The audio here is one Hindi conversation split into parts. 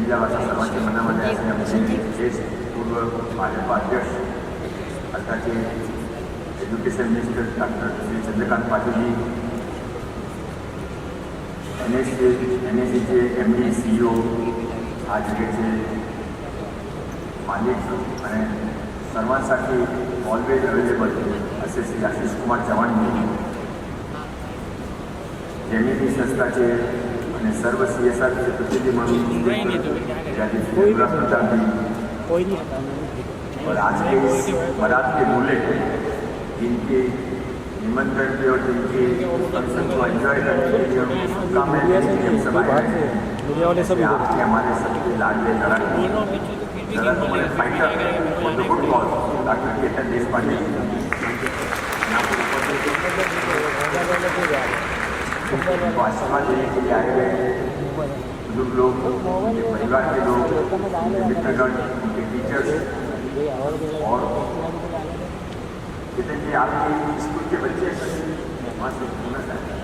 जिल्हा सर्वांच्या मनामध्ये असणे आमचे ज्येष्ठ पूर्व भाजपा अध्यक्ष आताचे education minister doctor Shri Chandrakant Patil NSCचे MD CEO આ જગ્યાએ માલિક અને सर्वांसाठी ऑलवेज अवेलेबल असे श्री आशिष कुमार चव्हाणजी जेनेटी संस्थाचे आणि सर्व CSRचे प्रतिनिधी म्हणून और आज के इस बारात के दूल्हे जिनके निमंत्रण पे और जिनके फंक्शन को एंजॉय करने के लिए उनकी शुभकामनाएं हम सब आए हैं। आपके हमारे सबके लाडले लड़क fighter on the good cause doctor Ketan Deshpande उनको आशीर्वाद देने के लिए आए हुए बुजुर्ग लोग, उनके परिवार के लोग, उनके मित्रगण, उनके टीचर्स और केतन जी आपके स्कूल के बच्चे वहाँ से बोलना चाहते हैं।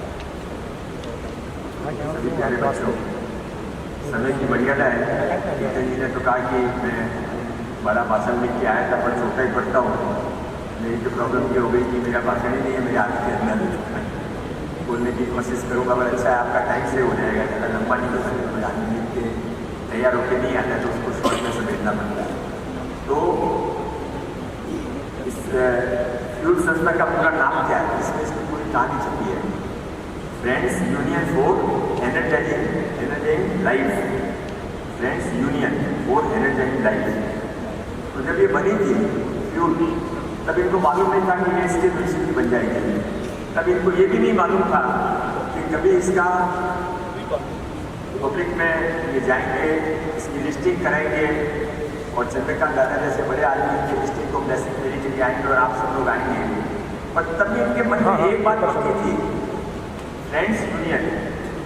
सभी प्यारे बच्चों, समय की मर्यादा है। केतन जी ने तो कहा कि मैं बड़ा भाषण लिख के आया था पर छोटा ही पढ़ता हूँ। मेरी तो प्रॉब्लम ये हो गई कि मेरा भाषण ही नहीं है, मेरे हाथ के अंदर बोलने की कोशिश करूँगा। पर अच्छा है, आपका टाइम से हो जाएगा, ज़्यादा लंबा नहीं हो सकता। आदमी लिख के तैयार होकर नहीं आता तो उसको शॉर्ट में समेटना पड़ता है। तो इस फ्यूल संस्था का पूरा नाम क्या है, इसमें इसकी पूरी कहानी छपी है। Friends union for energising life, friends union for energising life. तो जब ये बनी थी फ्यूल, तब इनको मालूम नहीं था कि ये इसके म्यूनिसिपलिटी बन जाएगी। तब इनको ये भी नहीं मालूम था कि कभी इसका पब्लिक में ये जाएंगे, इसकी लिस्टिंग कराएंगे और चंद्रकांत दादा जैसे बड़े आदमी की लिस्टिंग को ब्लेसिंग देने के लिए आएंगे और आप सब लोग आएंगे। पर तभी इनके मन में एक बात पक्की थी, फ्रेंड्स यूनियन,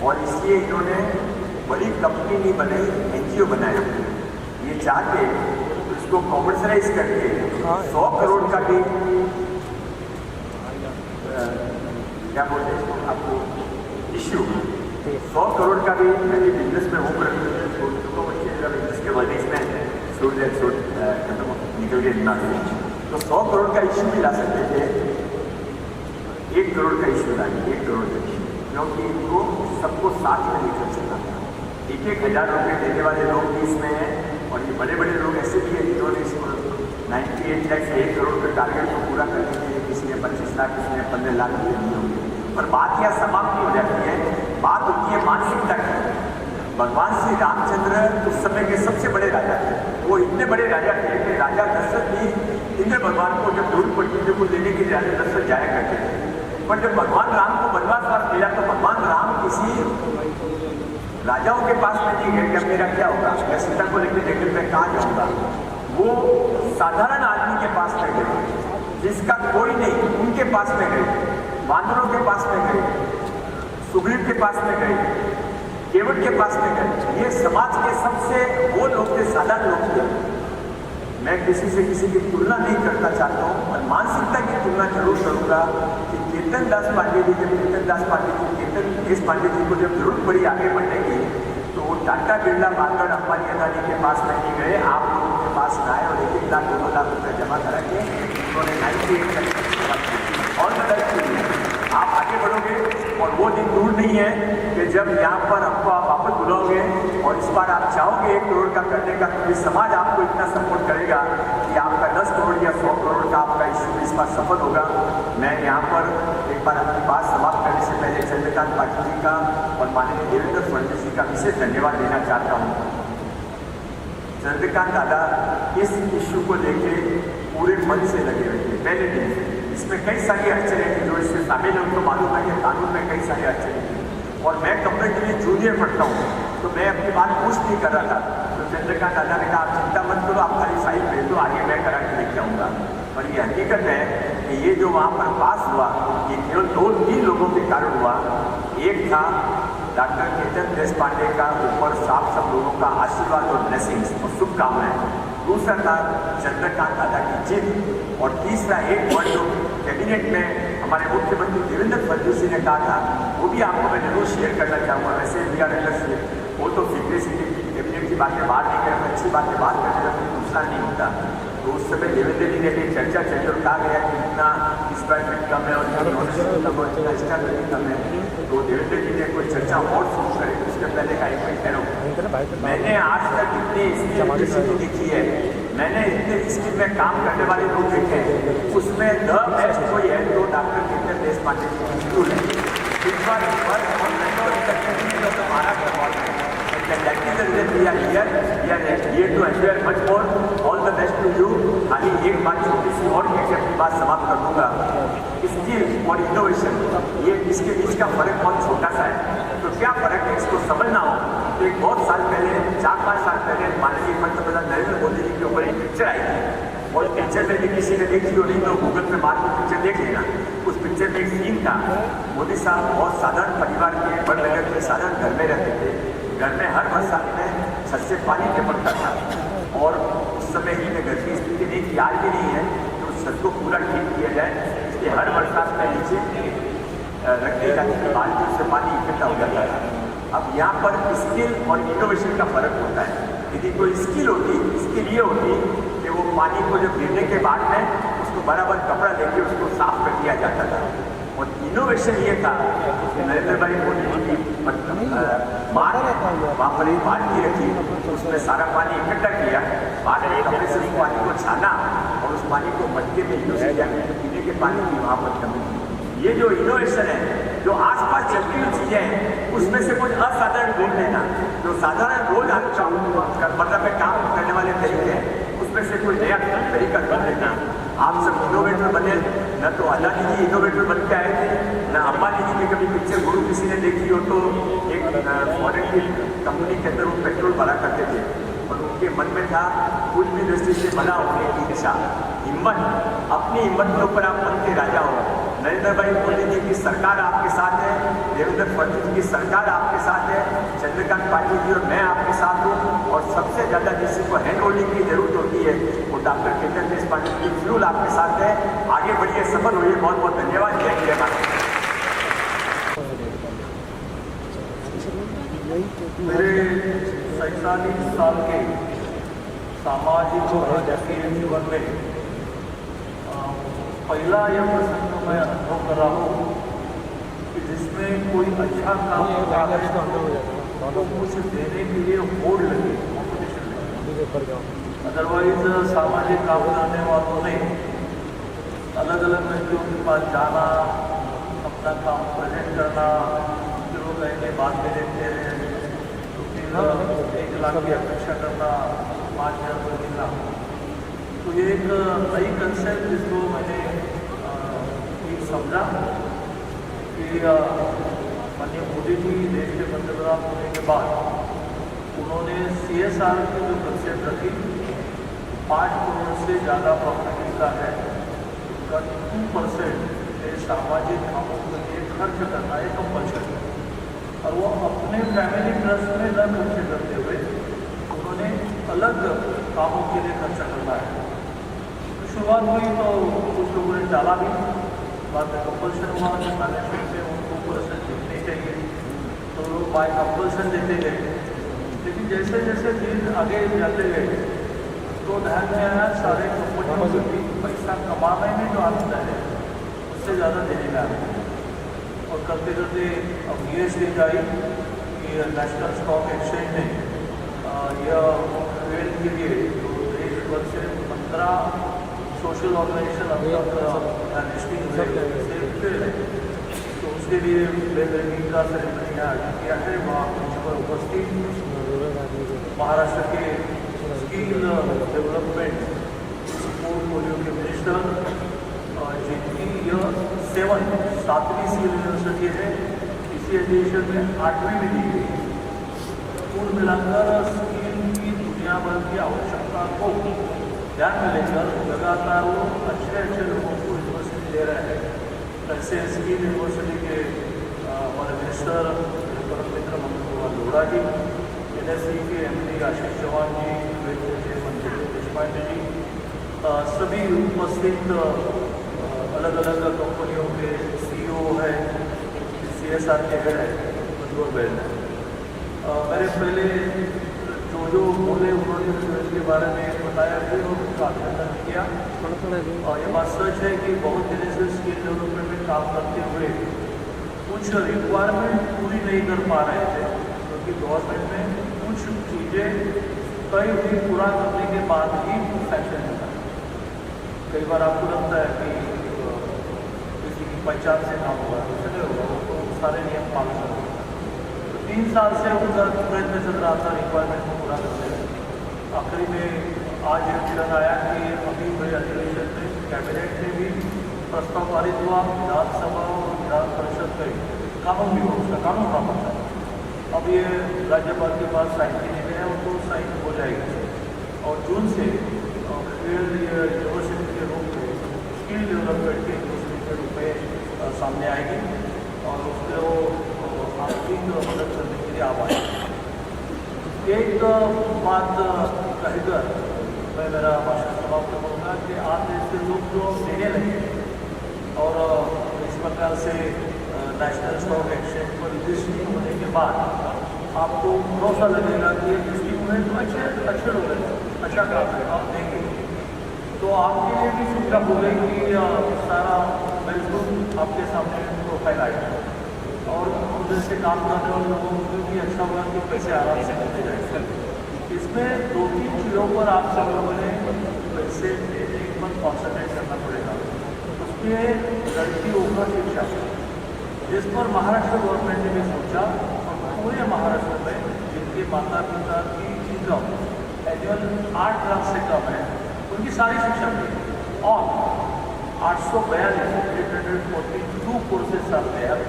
और इसलिए इन्होंने बड़ी कंपनी नहीं बनाई, NGO बनाया। ये चाहते उसको कॉमर्शलाइज करके 100 करोड़ का भी क्या बोलते हैं इसको आपको इश्यू 100 करोड़ का भी यदि बिजनेस में हो बिजनेस के वजह में निकल के ना तो 100 करोड़ का इश्यू भी ला सकते थे। 1 करोड़ का इश्यू लाए, 1 करोड़ का इश्यू, क्योंकि इनको सबको साथ में लेकर चलना था। 1-1 हज़ार रुपये देने वाले लोग भी इसमें हैं और ये बड़े बड़े लोग ऐसे भी हैं जिन्होंने इसको 98 लाख से 1 करोड़ के टारगेट को पूरा करने के लिए किसी ने 25 लाख, किसी ने 15 लाख रुपये दिए होंगे। पर बात यह समाप्त नहीं हो जाती है, बात होती है मानसिकता की। भगवान श्री रामचंद्र उस समय के सबसे बड़े राजा थे। वो इतने बड़े राजा थे कि राजा दशरथ भी इंद्र भगवान को जब जरूरत पड़ती थी वो लेने के लिए राजा दशरथ जाया करते थे। पर जब भगवान राम को वनवास मिला तो भगवान राम किसी राजाओं के पास में नहीं गए कि अब मेरा क्या होगा, मैं सीता को लेकर जंगल में कहाँ जाऊँगा। वो साधारण आदमी के पास में गए, जिसका कोई नहीं, उनके पास में गए, वानरों के पास में गए, सुग्रीव के पास में गए, केवट के पास में गए। ये समाज के सबसे वो लोग थे, साधारण लोग थे। मैं किसी से किसी की तुलना नहीं करना चाहता हूँ, और मानसिकता की तुलना जरूर करूँगा कि केतन दास पांडे जी, जब केतन दास पांडे जी, केतन देश पांडे जी को जब जरूरत पड़ी आगे बढ़ने की, तो वो टाटा बिरला मार्केट अंबानी अदानी के पास में नहीं गए, आप लोगों के पास में आए और 1-1 लाख 2 लाख रुपये जमा करा के उन्होंने 98 और आप आगे बढ़ोगे। और वो दिन दूर नहीं है कि जब यहाँ पर आपको आप वापस बुलाओगे और इस बार आप चाहोगे 1 करोड़ का करने का, तो ये समाज आपको इतना सपोर्ट करेगा कि आपका 10 करोड़ या 100 करोड़ का आपका इश्यू इस बार सफल होगा। मैं यहाँ पर एक बार अपनी बात समाप्त करने से पहले चंद्रकांत पाटिल जी का और माननीय देवेंद्र फडणवीस जी का विशेष धन्यवाद देना चाहता हूँ। चंद्रकांत दादा इस इश्यू को लेके पूरे मन से लगे हुए थे पहले दिन से। इसमें कई सारी अड़चनें थी जो इसमें शामिल है, उनको मालूम है कि कानून में कई सारी अड़चनें थी। और मैं कंपेरेटिवली जूनियर पढ़ता हूँ तो मैं अपनी बात पूछ नहीं कर रहा था। तो चंद्रकांत दादा ने कहा आप चिंता मत करो, आप खाली फाइल भेज दो, आगे मैं करा के लेके आऊँगा। और ये हकीकत है कि ये जो वहाँ पर पास हुआ ये केवल 2-3 लोगों के कारण हुआ। एक था डॉक्टर केतन देशपांडे का ऊपर सब लोगों का आशीर्वाद और ब्लेसिंग्स और शुभकामनाएं। दूसरा था चंद्रकांत दादा की जीत। और तीसरा एक वर्ड जो कैबिनेट में हमारे मुख्यमंत्री देवेंद्र फडणवीस जी ने कहा था, वो भी आपको मैं जरूर शेयर करना चाहूँगा। वैसे वी आर वो तो फिटनेस कैबिनेट की बातें बाहर नहीं करते, अच्छी बातें बात करने का कोई नुकसान नहीं होता। तो उस समय देवेंद्र जी ने भी चर्चा चली और कहा गया कि इतना डिस्पैचमेंट कम है और इतना स्टैंडर्ड कम है। तो देवेंद्र जी ने कोई चर्चा और शुरू करी। उसके पहले का एक मिनट ठहरो, मैंने आज तक इतनी स्कीम देखी है, मैंने इतने स्कीम में काम करने वाले लोग देखे हैं, उसमें द बेस्ट कोई है तो डॉक्टर कितने देशपांडे जी बिल्कुल है। इस बार Maharashtra much more, all the best to you. खाली एक बात छोटी सी और कहकर अपनी बात समाप्त कर दूंगा। स्किल और इनोवेशन, ये इसके बीच का फर्क बहुत छोटा सा है। तो क्या फर्क है इसको समझना हो तो एक बहुत साल पहले, 4-5 साल पहले माननीय पंतप्रधान नरेंद्र मोदी जी के ऊपर एक पिक्चर आई थी और पिक्चर में भी किसी ने देखी हो नहीं तो गूगल पे मार के पिक्चर देख लेना। उस पिक्चर में एक सीन था, मोदी साहब बहुत साधारण परिवार के बड़नगर के साधारण घर में रहते थे। घर में हर बरसात में छत से पानी टपकता था और उस समय ही में घर की स्थिति नहीं थी, आज भी नहीं है, तो छत को पूरा ठीक किया जाए इसलिए हर बरसात में नीचे रख दी जाती थी बाल्टी, उससे पानी इकट्ठा हो जाता था। अब यहाँ पर स्किल और इनोवेशन का फर्क होता है। यदि कोई स्किल होती, स्किल ये होती कि वो पानी को जब गिरने के बाद में उसको बराबर कपड़ा लेके उसको साफ कर दिया जाता था। और इनोवेशन ये था कि नरेंद्र भाई मोदी जी की मार वहाँ पर एक बाल्टी रखी, उसमें सारा पानी इकट्ठा किया, बाद में कपड़े से उस पानी को छाना और उस पानी को मटके में यूज किया पीने के पानी की वहाँ पर कमी। ये जो इनोवेशन है, जो आसपास चलती हुई चीजें हैं, उसमें से कुछ असाधारण ढूंढ लेना, जो साधारण रोज मतलब में काम करने वाले तरीके हैं, उसमें से कोई नया तरीका ढूंढ लेना। आप सब इनोवेटर बने, न तो अदानी जी इनोवेटर बन के आए थे, न अंबानी जी की कभी पिक्चर गुरु किसी ने देखी हो तो एक फॉरेन की कंपनी के अंदर वो पेट्रोल भरा करते थे और उनके मन में था कुछ भी दृष्टि से बना होने की इच्छा, हिम्मत, अपनी हिम्मत के ऊपर आप बन के राजा हो। नरेंद्र भाई मोदी जी की सरकार आपके साथ है, देवेंद्र फडणवीस जी की सरकार आपके साथ है, चंद्रकांत पाटिल जी और मैं आपके साथ हूँ। और सबसे ज़्यादा जिससे को हैंड होल्डिंग की जरूरत होती है वो डॉक्टर किरण देशपांडे जी फ्यूल आपके साथ है। आगे बढ़िए, सफल हुई। बहुत बहुत धन्यवाद। जय जय भारत। मेरे 47 साल के सामाजिक और राजकीय जीवन में पहला यह प्रसंग मैं अनुभव कर रहा हूँ कि जिसमें कोई अच्छा काम कर रहा है तो कुछ देने के लिए होड़ लगे, कॉम्पिटिशन लगे। अदरवाइज सामाजिक काम करने वालों ने अलग अलग व्यक्तियों के पास जाना, अपना काम प्रेजेंट करना, फिर वो कहेंगे बाद में देते हैं, तो फिर 1 लाख की अपेक्षा करना, 5,000 रुपये मिलना। तो ये एक नई कंसेप्ट जिसको मैंने समझा कि माननीय मोदी जी देश के पंतप्रधान होने के बाद उन्होंने CSR की जो कंसेप्ट रखी, 5 करोड़ से ज़्यादा प्रॉफिट मिलता है उसका 2% सामाजिक कामों के लिए खर्च करना है कंपल्सरी, और वो अपने फैमिली ट्रस्ट में न खर्च करते हुए उन्होंने अलग कामों के लिए खर्चा करना है। तो शुरुआत हुई तो कुछ लोगों ने डाला भी, बाद में कंपल्सन हुआ कि मैनेजमेंट से उनको 2% देने चाहिए, तो लोग बाय कंपल्सन देते गए। लेकिन जैसे जैसे दिन आगे जाते गए तो ध्यान में आया सारे कंपनियों को भी पैसा कमाने में जो आनंद है उससे ज़्यादा देने में आता है। और करते करते अब ये स्टेज आई कि नेशनल स्टॉक एक्सचेंज ने यह ट्रेड के लिए जो देश भर से 15 सोशल ऑर्गेनाइजेशन अब तक लिस्टिंग है, तो उसके लिए ब्लैक का सेरेमनी आयोजन किया है। वहाँ मंच पर उपस्थित महाराष्ट्र के स्किल डेवलपमेंट पोर्टफोलियो के मिनिस्टर, जिनकी यह 7वीं स्किल यूनिवर्सिटी है, इसी एडिशन में 8वीं में दी गई। कुल मिलाकर स्किल की दुनिया भर की आवश्यकता को ध्यान में लेकर लगातार वो अच्छे लोगों को यूनिवर्सिटी दे रहे हैं। ऐसे स्किल यूनिवर्सिटी के हमारे मिनिस्टर परम मित्र मनोहर लोढ़ा जी, NSE के MD आशीष चौहान जी, के मंत्री देशपांडे जी, सभी उपस्थित अलग अलग कंपनियों के CEO है, CSR के हेड है, मंजूर बैन है। मेरे पहले जो तो जो बोले उन्होंने के बारे में बताया भी और उनका अभिनंदन किया। और ये बात सच है कि बहुत दिनों से स्किल डेवलपमेंट में काम करते हुए कुछ रिक्वायरमेंट पूरी नहीं कर पा रहे थे, क्योंकि गवर्नमेंट में कुछ चीज़ें कई भी पूरा करने के बाद ही फैक्शन होता है। कई बार आपको लगता है कि किसी की पहचान से काम होगा, कुछ नहीं होगा, वो तो सारे नियम पालन करेंगे। 3 साल से उनका प्रयत्न चल रहा था रिक्वायरमेंट को पूरा करने में। आखिरी में आज एक विचार आया कि अभी हुए अधिवेशन में कैबिनेट में भी प्रस्ताव पारित हुआ, विधानसभा और विधान परिषद में कानून भी हुआ, उसका कानून बना पड़ता है। अब ये राज्यपाल के पास साइन देने गए हैं, उनको साइन हो जाएगी और जून से फील्ड यूनिवर्सिटी के रूप में स्किल डेवलपमेंट की यूनिवर्सिटी के रूप में सामने आएगी और उसके वो आर्थिक मदद करने के लिए आप आए। एक बात कहकर मैं मेरा भाषण समाप्त करूँगा कि आज जैसे लोग जो देने लगे और इस प्रकार से नेशनल स्टॉक एक्सचेंज पर रजिस्ट्री होने के बाद आपको भरोसा लगेगा कि रजिस्ट्री में तो अच्छे लोग हैं, अच्छा काम है, आप देंगे तो आपके लिए भी सुविधा हो गई कि सारा बिल्कुल आपके सामने प्रोफाइल आएगा और उधर से काम करने वाले लोगों को भी अच्छा होगा कि पैसे आराम से मिलते जाएंगे। इसमें 2-3 चीज़ों पर आप सब लोगों ने पैसे एक पर कॉन्सेंट्रेट करना पड़ेगा। उसमें लड़कियों का शिक्षा, जिस पर महाराष्ट्र गवर्नमेंट ने भी सोचा और पूरे महाराष्ट्र में जिनके माता पिता की इनकम एनुअल 8 लाख से कम है, उनकी सारी शिक्षा मिली और 842 कोर्सेज आर देयर,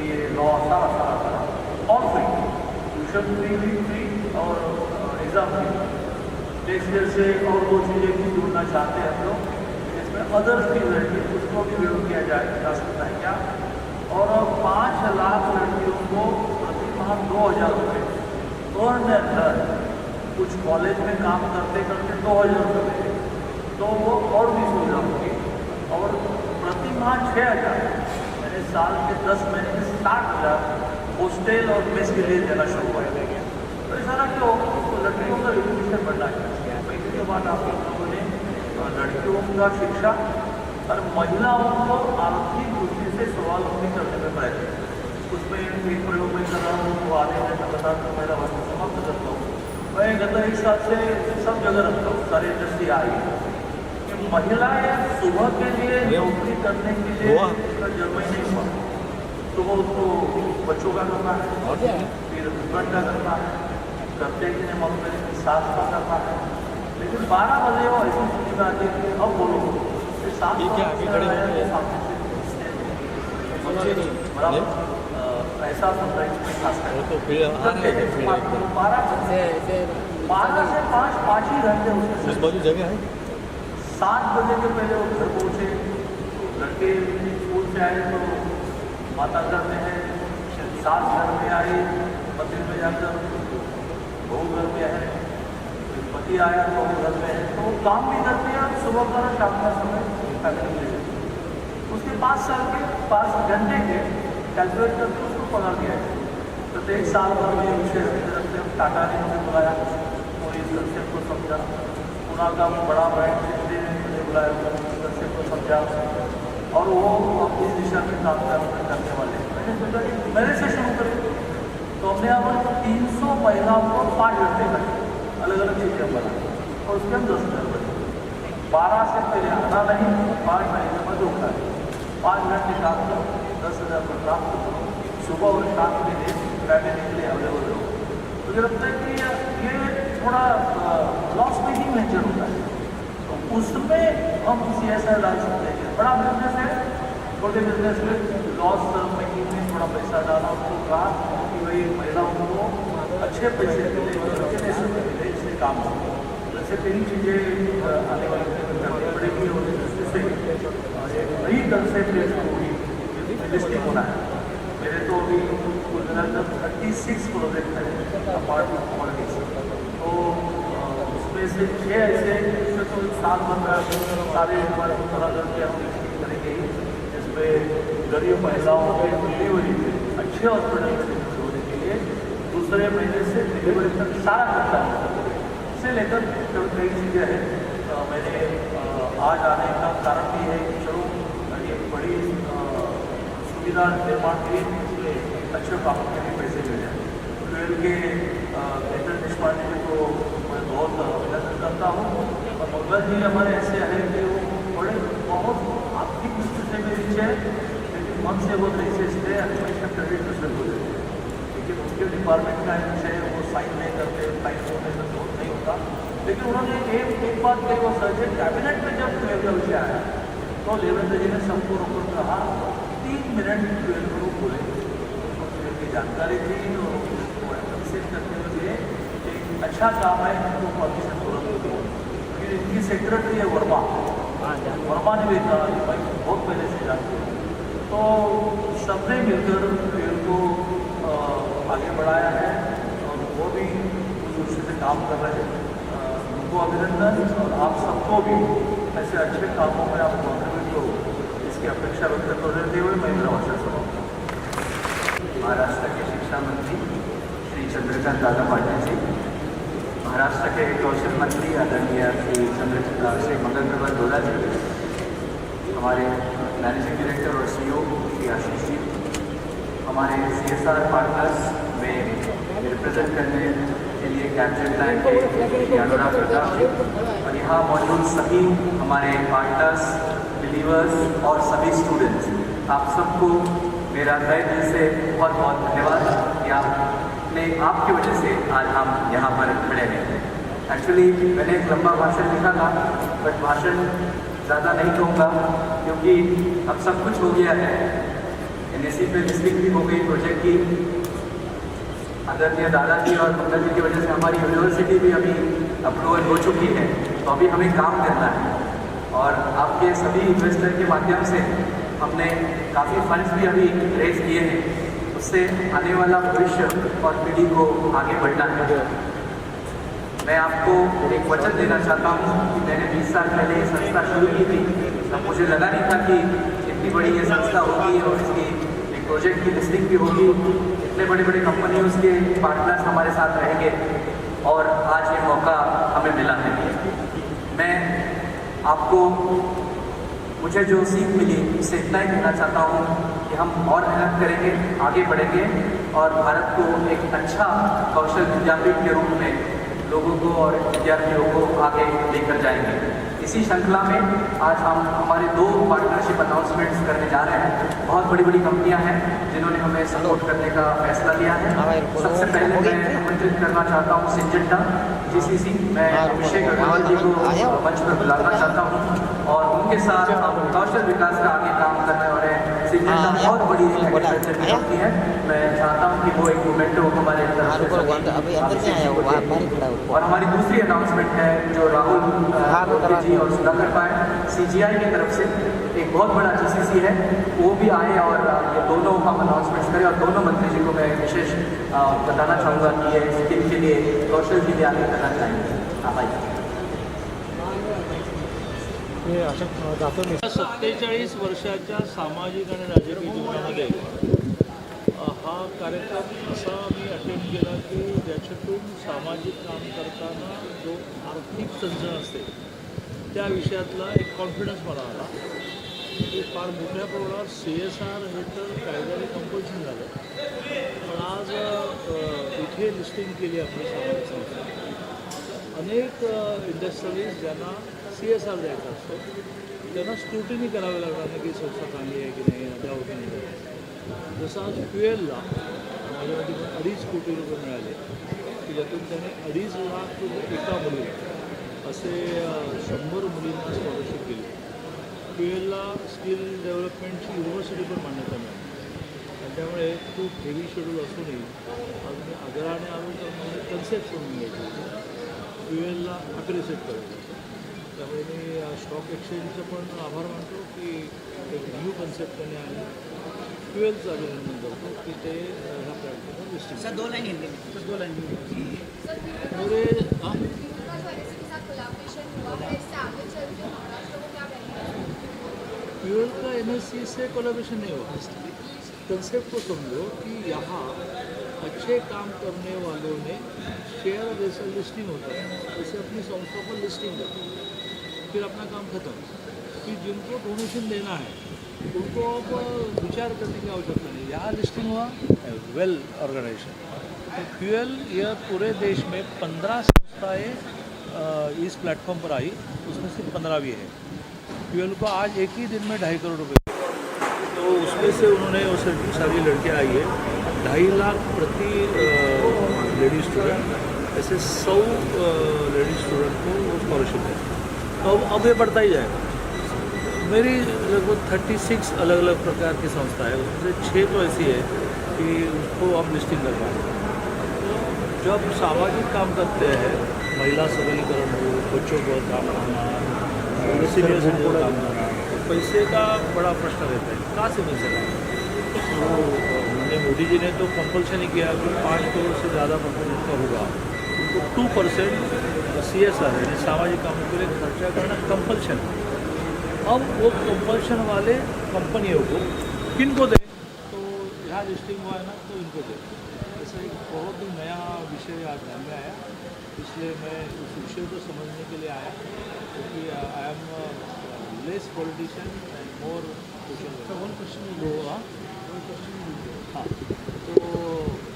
ये लॉ सारा ऑल फ्री, ट्यूशन फ्री और एग्ज़ाम फ्री। नेक्स्ट ईयर से और 2 चीज़ें भी जोड़ना चाहते हैं हम लोग, इसमें अदर फीस है उसको भी विरोध किया जा सकता है क्या, और 5 लाख लड़कियों को प्रति माह 2,000 रुपये और कुछ कॉलेज में काम करते करते 2,000 रुपये, तो वो और भी सुविधा होगी। और प्रति माह 6,000, यानी साल के 10 महीने में 60,000 हॉस्टल और मेस के लिए देना शुरू हुआ है। तो इस तरह क्यों तो लड़कियों का एजुकेशन बढ़ना चाहिए। पहले के बाद आप लोगों ने लड़कियों का शिक्षा और महिलाओं को आर्थिक दृष्टि से स्वावलंबी करने में प्रयत्न, उसमें एक प्रयोग में कर रहा हूँ, वो आने में बताकर मेरा वस्तु समाप्त करता हूँ। मैं गत 1 साल से सब जगह रखता हूँ, सारी इंडस्ट्री आई कि महिलाएं सुबह के लिए नौकरी करने के लिए उसका जन्म ही नहीं हुआ। सुबह उसको बच्चों का करना है, फिर हस्बैंड का करना है, करते कि नहीं मालूम मेरे सास का करना है, लेकिन 12 बजे वो ऐसी स्थिति में आती है अब बोलो साथ एहसास होता है इसमें खास कर 12 से 5 ही घंटे उसमें जगह है। 7 बजे के पहले वो घर पहुँचे, लड़के स्कूल से आए तो माता घर में है, सास घर में आई, मंदिर में जाकर बहू घर में है, पति आया तो घर में है, तो काम भी करते हैं सुबह का शाम का समय फैमिली ले। उसके 5 साल के 5 घंटे के कैलकुलेट करके उसको पकड़ दिया है। तो 1 साल भर में विशेष की तरफ से टाटा ने मुझे बुलाया और इस कंसेप्ट को समझा, पुनः का बड़ा ब्रांड ने बुलाया, इस कंसेप्ट को समझा और वो इस दिशा में काम करने वाले। मैंने सोचा कि मेरे से शुरू करें, तो हमने यहाँ 300 महिलाओं को 5 घंटे में अलग अलग चीज़ें बनाई और उसके हम 10,000 बने। 12 से पहले आना नहीं, 5 महीने में उठा है, 5 घंटे काम करो, 10,000 पर प्राप्त करो, सुबह और शाम के लिए पैमेंट के लिए अवेलेबल हो। मुझे लगता है कि ये थोड़ा लॉस मेकिंग नेचर होता है, तो उसमें हम CSR डाल सकते हैं। बड़ा बिजनेस है, छोटे बिजनेस में लॉस मेकिंग में थोड़ा पैसा डाला, उसको कहा कि भाई महिलाओं को अच्छे पैसे मिले, मिले इससे काम हो। जैसे कई चीज़ें आने वाले करनी पड़ेगी और इससे नई कंसेप्ट होगी, रियलिस्टिक होना है। मेरे तो अभी कुल मिलाकर 36 प्रोजेक्ट है अपार्टमेंट कॉलोनीज, तो उसमें से 6 ऐसे तो 7 भर सारे हमारे थोड़ा करके हम विकसित करेंगे ही, जिसमें गरीब महिलाओं के डिलीवरी में अच्छे हॉस्पिटल में होने के लिए दूसरे महीने से डिलीवरी तक सारा खर्चा इसे लेकर कई चीज़ें हैं। मैंने आज आने का कारण भी है कि चलो एक बड़ी सुविधा निर्माण के लिए इसमें अच्छे कामों के लिए पैसे मिल जाए। ट्वेल के केंद्र निष्पादन जी को मैं बहुत अभिनंदन करता हूँ। और मंगल जी हमारे ऐसे हैं कि वो बड़े बहुत आर्थिक स्थिति में नीचे लेकिन मन से बहुत ऐसे इसलिए एनिमेशन क्रेडिट रिजल्ट हो जाते हैं। लेकिन उनके डिपार्टमेंट का विषय वो साइन नहीं करते, साइन होने में तो नहीं होता। लेकिन उन्होंने एक बात कही, वो सर्जन कैबिनेट में जब ट्वेल्व का विषय आया तो देवेंद्र जी ने सबको रोककर कहा 3 मिनट ट्वेल्व को बोले, ट्वेल्व की जानकारी थी और उसको एप्रिशिएट करते हुए एक अच्छा काम है, उनको परमिशन तुरंत होती है। फिर इनकी सेक्रेटरी है वर्मा ने भी कहा कि भाई बहुत पहले से जानते हैं। तो सबने मिलकर ट्वेल्व को आगे बढ़ाया है और वो भी उस दृष्टि से काम कर रहे हैं। उनको अभिनंदन और आप सबको भी ऐसे अच्छे कामों में आप कॉन्ट्रीब्यूट करो इसकी अपेक्षा व्यक्त करते हुए मैं मेरा भाषण समाप्त। महाराष्ट्र के शिक्षा मंत्री श्री चंद्रकांत दादा पाटिल जी, महाराष्ट्र के कौशल मंत्री आदरणीय श्री मंगल प्रभात लोढ़ा जी, हमारे मैनेजिंग डायरेक्टर और CEO श्री आशीष जी, हमारे CSR पार्टनर्स में रिप्रेजेंट करने के लिए कैप्चर प्लान के श्री अनुराग प्रताप जी, और यहाँ मौजूद सभी हमारे पार्टनर्स, बिलीवर्स और सभी स्टूडेंट्स, आप सबको मेरा तहे दिल से बहुत बहुत धन्यवाद कि आपकी वजह से आज हम यहाँ पर मिले हैं। एक्चुअली मैंने एक लंबा भाषण लिखा था, बट भाषण ज़्यादा नहीं कहूँगा क्योंकि अब सब कुछ हो गया है। NSE पे लिस्टिंग भी हो गई प्रोजेक्ट की, आदरणीय दादाजी और मंगल जी की वजह से हमारी यूनिवर्सिटी भी अभी अप्रूवल हो चुकी है। तो अभी हमें काम करना है और आपके सभी इन्वेस्टर के माध्यम से हमने काफ़ी फंड्स भी अभी रेज किए हैं, उससे आने वाला भविष्य और पीढ़ी को आगे बढ़ना है। मैं आपको एक वचन देना चाहता हूँ कि मैंने 20 साल पहले ये संस्था शुरू की थी, तब मुझे लगा नहीं था कि इतनी बड़ी ये संस्था होगी और इसकी एक प्रोजेक्ट की लिस्टिंग भी होगी, इतने बड़े बड़े कंपनियों के पार्टनर्स हमारे साथ रहेंगे और आज ये मौका हमें मिला है। मैं आपको मुझे जो सीख मिली उससे इतना ही कहना चाहता हूँ कि हम और मेहनत करेंगे, आगे बढ़ेंगे और भारत को एक अच्छा कौशल विद्यापीठ के रूप में लोगों को और विद्यार्थियों को आगे लेकर जाएंगे। इसी श्रृंखला में आज हम हमारे 2 पार्टनरशिप अनाउंसमेंट्स करने जा रहे हैं। बहुत बड़ी बड़ी कंपनियां हैं जिन्होंने हमें सपोर्ट करने का फैसला लिया है। सबसे पहले मैं आमंत्रित करना चाहता हूं सिंजेंटा GCC, मैं अभिषेक अग्रवाल जी को मंच पर बुलाना चाहता हूं और उनके साथ हम कौशल विकास का आगे काम करने वाले सिंजेंटा बहुत बड़ी एग्रीकल्चर की कंपनी है। मैं चाहता हूँ कि वो एक मोमेंटो हमारे और हमारी दूसरी अनाउंसमेंट है जो राहुल जी और सुधाकर पाए CGI की तरफ से एक बहुत बड़ा GCC है, वो भी आए और ये दोनों हम अनाउंसमेंट्स करें। और दोनों मंत्री जी को मैं विशेष बताना चाहूँगा कि ये स्किल के लिए, कौशल के लिए आगे करना चाहेंगे। भाई 47 वर्षाच्या सामाजिक आणि राजकीय जीवनामध्ये हा कार्यक्रम असा मी अटेंड केला की ज्याच्यातून सामाजिक काम करताना जो आर्थिक चणचण असते त्या विषयातला एक कॉन्फिडन्स मला आला की फार मोठ्या प्रमाणावर CSR हे तर कायद्याने कंपल्शन झालं, पण आज इथे लिस्टिंग केली आपली सामाजिक संस्था। अनेक इंडस्ट्रीज ज्यांना CSR द्यायचा असतो त्यांना स्क्रुटिनी करावी लागणार नाही की संस्था चांगली आहे की नाही, द्यावं की नाही। जसं आज फ्युएलला माझ्यासाठी 2.5 कोटी रुपये मिळाले की ज्यातून त्याने 2.5 लाख रुपये एका मुलीला असे 100 मुलींना स्कॉलरशिप केली। फ्युएलला स्किल डेव्हलपमेंटची युनिव्हर्सिटी पण मान्यता मिळाली आणि त्यामुळे खूप हेवी शेड्यूल असूनही आज मी आग्रहाने आलो तर मला कन्सेप्ट करून घ्यायची, फ्युएलला अप्रिशिएट करायचं। त्यामुळे मी स्टॉक एक्सचेंजचं पण आभार मानतो की एक न्यू कन्सेप्ट त्यांनी आहे। फ्युएलचं अभिनंदन करतो की ते ह्या प्लॅटफॉर्मवर लिस्टिंग। सर 2 लाइन हिंदी में, सर 2 लाइन मेरे फ्यूल का NSE से कोलैबोरेशन नहीं हुआ। कंसेप्ट को समझो कि यहाँ अच्छे काम करने वालों ने शेयर जैसे लिस्टिंग होता है जैसे अपनी संस्था पर लिस्टिंग करते हैं, फिर अपना काम खत्म। फिर जिनको डोनेशन देना है उनको अब विचार करने की आवश्यकता नहीं, यहाँ लिस्टिंग हुआ वेल ऑर्गेनाइजेशन। तो फ्यूएल यह पूरे देश में 15 संस्थाएँ इस प्लेटफॉर्म पर आई, उसमें से 15 भी है। फ्यूएल को आज एक ही दिन में 2.5 करोड़ रुपये, तो उसमें से उन्होंने वो सारी लड़कियाँ आई है 2.5 लाख प्रति लेडी स्टूडेंट, ऐसे 100 लेडी स्टूडेंट को वो स्कॉलरशिप है। तो अब ये बढ़ता ही जाएगा। मेरी लगभग 36 अलग अलग प्रकार की संस्था है, उसमें से 6 तो ऐसी है कि उसको हम लिस्टिंग कर पाएंगे। जब सामाजिक काम करते हैं, महिला सबलीकरण हो, बच्चों को काम करना, सीनियर सिटीजन को काम करना, तो पैसे का बड़ा प्रश्न रहता है, कहाँ से मिल सका। तो मोदी जी ने तो कंपल्सन ही किया कि 5 करोड़ से ज़्यादा परसेंट का होगा उनको 2% CSR यानी सामाजिक कामों के लिए खर्चा करना कंपल्सन। अब वो कंपल्सन वाले कंपनियों को किनको दें, तो यहाँ लिस्टिंग हुआ है ना, तो इनको दें। ऐसा एक बहुत ही नया विषय आज ध्यान में आया, इसलिए मैं उस विषय को समझने के लिए आया, क्योंकि I am less politician and more social. हाँ, तो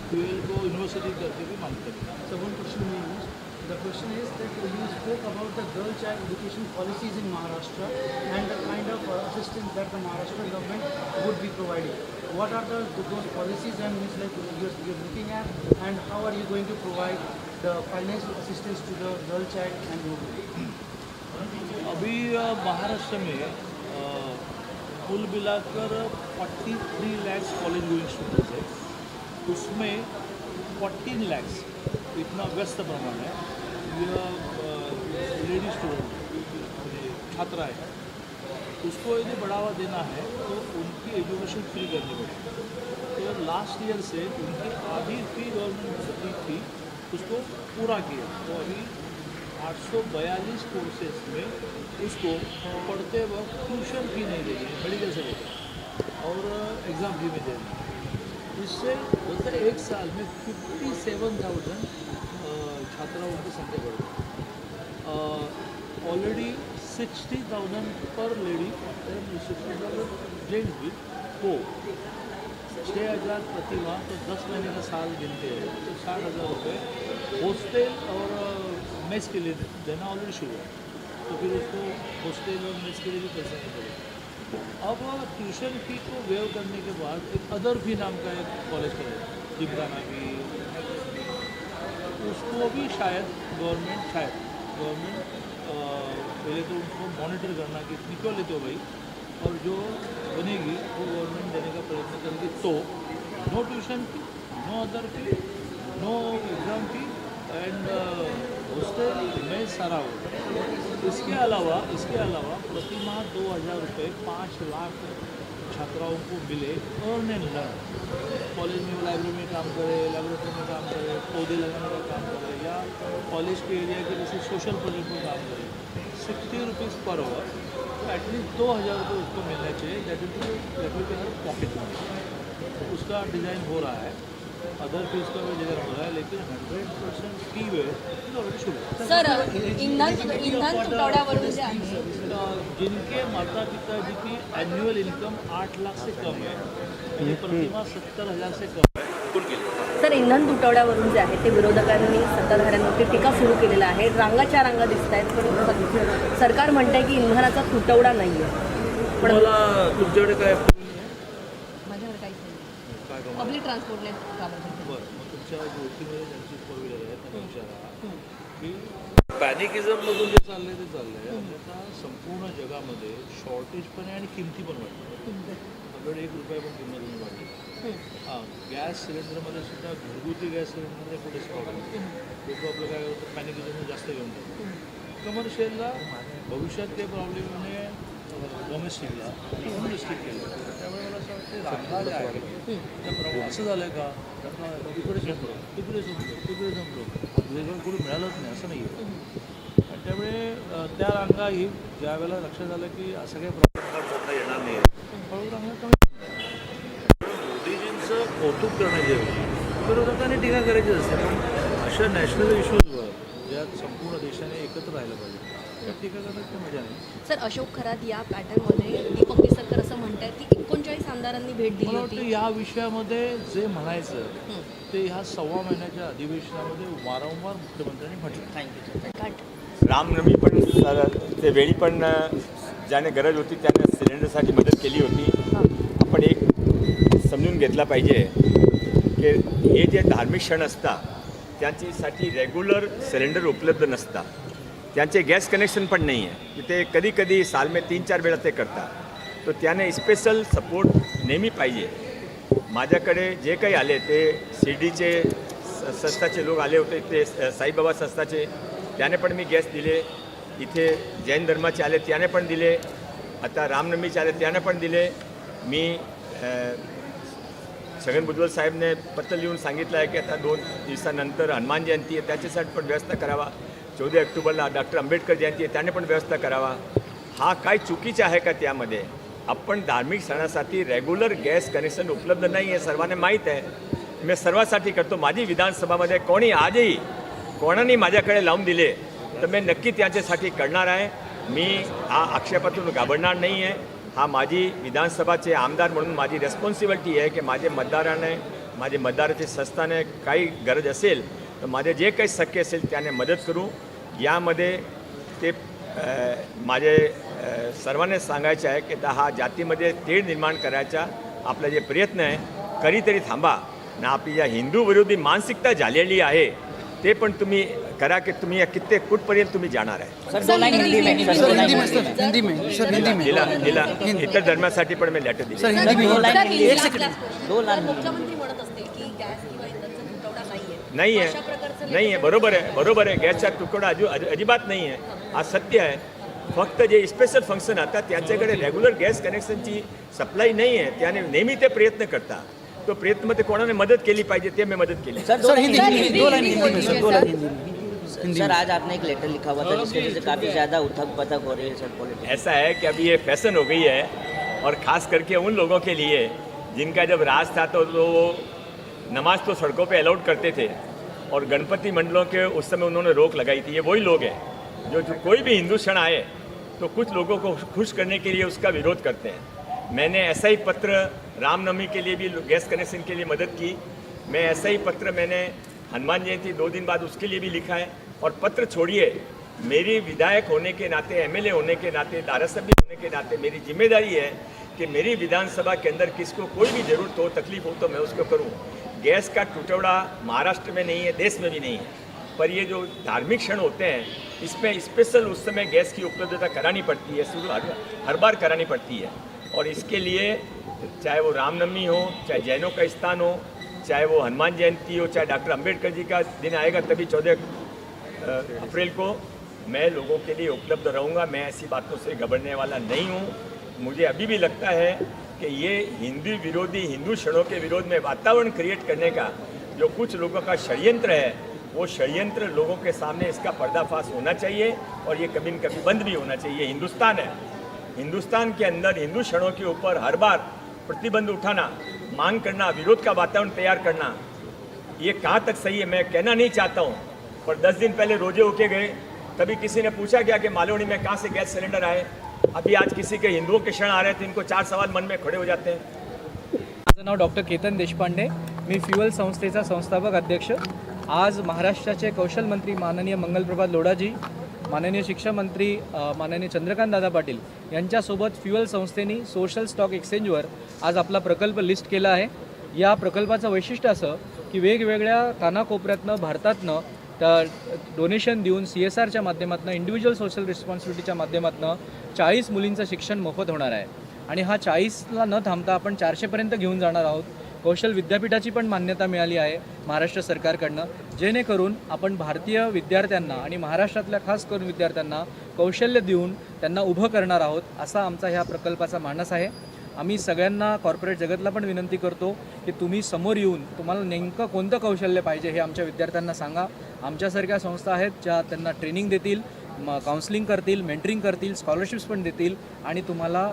फ्यूएल को यूनिवर्सिटी करके भी मानते हैं। So one question we used. The question is that you spoke about the girl child education policies in Maharashtra and the kind of assistance that the Maharashtra government would be providing. What are those policies and means like you're looking at, and how are you going to provide the financial assistance to the girl child and women? अभी महाराष्ट्र में कुल मिलाकर 43 लाख कॉलेज गोइंग स्टूडेंट्स है, उसमें 14 लाख इतना व्यस्त प्रमाण है लेडी स्टूडेंट छात्रा है। उसको यदि बढ़ावा देना है तो उनकी एजुकेशन फ्री करनी पड़ेगी। तो लास्ट ईयर से उनकी आधी फी गवर्नमेंट भरती थी, उसको पूरा किया। तो अभी 842 कोर्सेज में उसको पढ़ते वक्त ट्यूशन फी नहीं देनी है, मेडिकल से लेकर और एग्ज़ाम फी में देनी है। इससे मतलब एक साल में 57,000 छात्राओं की संख्या बढ़ गई। ऑलरेडी 60,000 पर लेडी एंड 60,000 जेंट्स भी को 6,000 प्रति माह, तो 10 महीने का साल गिनते हैं तो 60,000 रुपये हॉस्टल और मेस के लिए देना ऑलरेडी शुरू है। तो फिर उसको हॉस्टल और मेस के लिए भी पैसा नहीं पड़ेगा। अब ट्यूशन फी को वेव करने के बाद एक अदर फी नाम का एक कॉलेज करेगा, जिमखाना भी, उसको भी शायद गवर्नमेंट पहले तो उनको मॉनिटर करना कि इतनी क्यों लेते हो भाई, और जो बनेगी वो गवर्नमेंट देने का प्रयत्न करेगी। तो no tuition fee, no other fee, no exam fee and hostel में सारा हो। इसके अलावा प्रति माह 2,000 रुपये 5 लाख छात्राओं को मिले अर्न एंड लर्न। कॉलेज में वो लाइब्रेरी में काम करे, लेबोरेटरी में काम करे, पौधे लगाने का काम करे, या कॉलेज के एरिया के जैसे सोशल प्रोजेक्ट में काम करे, 60 रुपीज़ पर आवर, तो एटलीस्ट 2,000 रुपये उसको मिलना चाहिए। That will be her pocket money. उसका डिज़ाइन हो रहा है, अदर फीस का भी डिज़ाइन हो रहा है, लेकिन 100% फी वेव ऑलरेडी शुरू है। सर, इंधन तुटवड्यावरून जे आहे, जिनके माता पिताजी की एनुअल इनकम 8 लाख से कम है, म्हणजे प्रतिमा 70,000 से कम है, उनके लिए। सर, इंधन तुटवड्यावरून जे आहे ते विरोधकांनी सत्ताधाऱ्यांवरती टीका सुरू केलेला आहे। रांगाच्या रांगा दिसत आहेत, पण सरकार म्हणतंय की इंधनाचा तुटवडा नाही आहे। पण मला तुमच्याकडे काय माझ्याकडे काहीच नाही, काय कमाल? पब्लिक ट्रान्सपोर्टने कामं करते। बरं, मग तुमच्या ओळखीमध्ये ज्यांची 4 व्हीलर आहे त्यांना विचारा की पॅनिकिझममधून जे चाललं आहे ते चाललं आहे, आणि आता संपूर्ण जगामध्ये शॉर्टेज पण आहे आणि किमती पण वाढल्या। आपल्याकडे 1 रुपया पण किंमत नाही वाढली। हां, गॅस सिलेंडरमध्ये सुद्धा घरगुती गॅस सिलेंडरमध्ये कुठेच प्रॉब्लेम नाही। लोक आपलं काय होतं, पॅनिकिझम जास्त घेऊन जातात। कमर्शियलला भविष्यात काही प्रॉब्लेम नाही, डोमेस्टिकला केलं। त्यामुळे मला असं वाटतं रांगा ज्या आहेत त्याप्रमाणे असं झालं आहे का, तिकडे संपलो, तिकडे वेगळं कोणी मिळालंच नाही असं नाही आहे। आणि त्यामुळे त्या रांगा ही ज्या वेळेला लक्षात आलं की असं काही प्रॉब्लेम करता येणार नाही, हळूहळू रांगा कमी। मोदीजींचं कौतुक करण्याऐवजी विरोधकांनी टीका करायची असते, पण अशा नॅशनल इश्यूजवर ज्यात संपूर्ण देशाने एकत्र राहिलं पाहिजे त्यात टीका करण्याची मजा नाही. सर, अशोक खरात या पॅटर्नमध्ये दीपक केसरकर असं म्हणतात की 39 आमदारांनी भेट दिली मला वाटतं होती. या विषयामध्ये जे म्हणायचं ते ह्या 1.25 महिन्याच्या अधिवेशनामध्ये वारंवार मुख्यमंत्र्यांनी म्हटलं. थँक्यू. रामनवमी पण ते वेळी पण ज्याने गरज होती त्याने सिलेंडरसाठी मदत केली होती. आपण एक समजून घेतला पाहिजे की हे जे धार्मिक क्षण असतात त्यांच्यासाठी रेग्युलर सिलेंडर उपलब्ध नसतात, त्यांचे गॅस कनेक्शन पण नाही आहे. ते कधी कधी साल में 3-4 वेळा ते करतात. तर त्याने स्पेशल सपोर्ट नेहमी पाहिजे. माझ्याकडे जे काही आले ते शिर्डीचे संस्थाचे लोक आले होते, ते साईबाबा संस्थाचे, त्याने पण मी गॅस दिले. इथे जैन धर्माचे आले त्याने पण दिले. आता रामनवमीचे आले त्याने पण दिले. मी छगन भुजबळ साहेबने पत्र लिहून सांगितलं आहे की आता 2 दिवसानंतर हनुमान जयंती आहे, त्याच्यासाठी पण व्यवस्था करावा. 14 ऑक्टोबरला डॉक्टर आंबेडकर जयंती आहे, त्याने पण व्यवस्था करावा. हा काय चुकीचं आहे का त्यामध्ये? आपण धार्मिक सणासाठी रेग्युलर गॅस कनेक्शन उपलब्ध नाही आहे, सर्वांना माहीत आहे. मी सर्वांसाठी करतो. माझी विधानसभामध्ये कोणी आजही कोणाने माझ्याकडे लावून दिले तर मी नक्की त्याच्यासाठी करणार आहे. मी हा आक्षेपातून घाबरणार नाही आहे. हा माझी विधानसभाचे आमदार म्हणून माझी रेस्पॉन्सिबिलिटी आहे की माझे मतदाराने, माझे मतदाराचे संस्थाने काही गरज असेल तर माझे जे काही शक्य असेल त्याने मदत करू. यामध्ये ते माझे सर्वांना सांगायचे आहे की हा जातीमध्ये तेढ निर्माण करायचा आपला जे प्रयत्न आहे कधीतरी थांबा ना. आपली ज्या हिंदू विरोधी मानसिकता झालेली आहे ते पण तुम्ही करा की तुम्ही या कित्येक कुठपर्यंत तुम्ही जाणार आहे. इतर धर्मासाठी पण मी लेटर दिली. मुख्यमंत्री म्हणत असतील की गॅस किंवा इंधनचा तुटवडा नाही आहे. बरोबर आहे. गॅसचा तुकडा अजिबात नाही आहे. हा सत्य आहे. फक्त जे स्पेशल फंक्शन आता त्यांच्याकडे रेग्युलर गॅस कनेक्शनची सप्लाय नाही आहे. त्याने नेहमी ते प्रयत्न करतात. तो प्रयत्नमध्ये कोणाने मदत केली पाहिजे ते मैं मदद केली. सर आज आपने एक लेटर लिखा हुआ था जिसकी वजह से काफ़ी ज़्यादा उथक पथक हो रही है सर पॉलिटिक्स. ऐसा है कि अभी ये फैशन हो गई है और ख़ास करके उन लोगों के लिए जिनका जब राज था तो वो नमाज तो सड़कों पे अलाउड करते थे और गणपति मंडलों के उस समय उन्होंने रोक लगाई थी. ये वही लोग हैं जो कोई भी हिंदू क्षण आए तो कुछ लोगों को खुश करने के लिए उसका विरोध करते हैं. मैंने ऐसा ही पत्र रामनवमी के लिए भी गैस कनेक्शन के लिए मदद की. मैं ऐसा ही पत्र मैंने हनुमान जयंती 2 दिन बाद उसके लिए भी लिखा है. और पत्र छोड़िए, मेरी विधायक होने के नाते, एमएलए होने के नाते, धारासभ्य होने के नाते मेरी जिम्मेदारी है कि मेरी विधानसभा के अंदर किसको कोई भी ज़रूरत हो, तकलीफ हो तो मैं उसको करूं. गैस का टुकड़ा महाराष्ट्र में नहीं है, देश में भी नहीं है. पर ये जो धार्मिक क्षण होते हैं इसमें स्पेशल उस समय गैस की उपलब्धता करानी पड़ती है, शुरू हर बार करानी पड़ती है. और इसके लिए चाहे वो रामनवमी हो, चाहे जैनों का स्थान हो, चाहे वो हनुमान जयंती हो, चाहे डॉक्टर अंबेडकर जी का दिन आएगा तभी 14 अप्रैल को मैं लोगों के लिए उपलब्ध रहूँगा. मैं ऐसी बातों से घबराने वाला नहीं हूँ. मुझे अभी भी लगता है कि ये हिंदू विरोधी, हिंदू क्षणों के विरोध में वातावरण क्रिएट करने का जो कुछ लोगों का षड्यंत्र है, वो षड्यंत्र लोगों के सामने इसका पर्दाफाश होना चाहिए और ये कभी न कभी बंद भी होना चाहिए. हिंदुस्तान है, हिंदुस्तान के अंदर हिंदू क्षणों के ऊपर हर बार प्रतिबंध उठाना, मांग करना, विरोध का वातावरण तैयार करना, ये कहाँ तक सही है मैं कहना नहीं चाहता हूँ. पर 10 दिन पहले रोजे होके गए, तभी किसी ने पूछा क्या कि मालवनी में कहाँ से गैस सिलेंडर आए. अभी आज किसी के हिंदुओं के क्षण आ रहे थे, इनको 4 सवाल मन में खड़े हो जाते हैं. माझं नाव डॉक्टर केतन देशपांडे, मी फ्युअल संस्थेचा संस्थापक अध्यक्ष. आज महाराष्ट्राचे कौशल मंत्री माननीय मंगलप्रभात लोढाजी, माननीय शिक्षण मंत्री माननीय चंद्रकांत दादा पाटील यांच्यासोबत फ्युअल संस्थेने सोशल स्टॉक एक्सचेंजवर आज आपला प्रकल्प लिस्ट केला आहे. या प्रकल्पाचं वैशिष्ट्य असं की वेगवेगळ्या कानाकोपऱ्यातनं भारतातनं डोनेशन देऊन CSRच्या माध्यमातून, इंडिव्हिज्युअल सोशल रिस्पॉन्सिबिलिटीच्या माध्यमातून 40 मुलींचं शिक्षण मोफत होणार आहे. आणि हा 40ला न थांबता आपण 400पर्यंत घेऊन जाणार आहोत. कौशल विद्यापीठाची पण मान्यता मिळाली आहे महाराष्ट्र सरकारकडनं, जेणेकरून आपण भारतीय विद्यार्थ्यांना आणि महाराष्ट्रातल्या खास करून विद्यार्थ्यांना कौशल्य देऊन त्यांना उभं करणार आहोत, असा आमचा ह्या प्रकल्पाचा मानस आहे. आम्ही सगळ्यांना कॉर्पोरेट जगतला पण विनंती करतो की तुम्ही समोर येऊन तुम्हाला नेमकं कोणतं कौशल्य पाहिजे हे आमच्या विद्यार्थ्यांना सांगा. आमच्यासारख्या संस्था आहेत ज्या त्यांना ट्रेनिंग देतील, काउन्सिलिंग करतील, मेंटरिंग करतील, स्कॉलरशिप्स पण देतील आणि तुम्हाला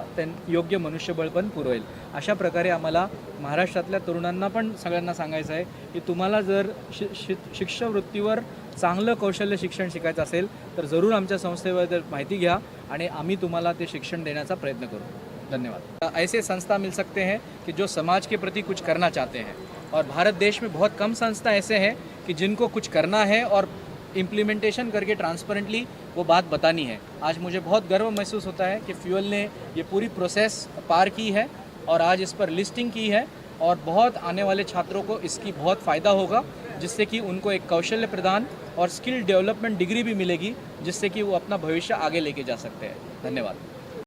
योग्य मनुष्यबळ पण पुरवेल. अशा प्रकारे आम्हाला महाराष्ट्रातल्या तरुणांना पण सगळ्यांना सांगायचं आहे की तुम्हाला जर शिष्यवृत्तीवर चांगलं कौशल्य शिक्षण शिकायचं असेल तर जरूर आमच्या संस्थेबद्दल माहिती घ्या आणि आम्ही तुम्हाला ते शिक्षण देण्याचा प्रयत्न करू. धन्यवाद. ऐसे संस्था मिल सकते हैं कि जो समाज के प्रति कुछ करना चाहते हैं और भारत देश में बहुत कम संस्था ऐसे हैं कि जिनको कुछ करना है और इम्प्लीमेंटेशन करके ट्रांसपेरेंटली वो बात बतानी है. आज मुझे बहुत गर्व महसूस होता है कि फ्यूल ने ये पूरी प्रोसेस पार की है और आज इस पर लिस्टिंग की है और बहुत आने वाले छात्रों को इसकी बहुत फ़ायदा होगा, जिससे कि उनको एक कौशल्य प्रदान और स्किल डेवलपमेंट डिग्री भी मिलेगी, जिससे कि वो अपना भविष्य आगे लेके जा सकते हैं. धन्यवाद.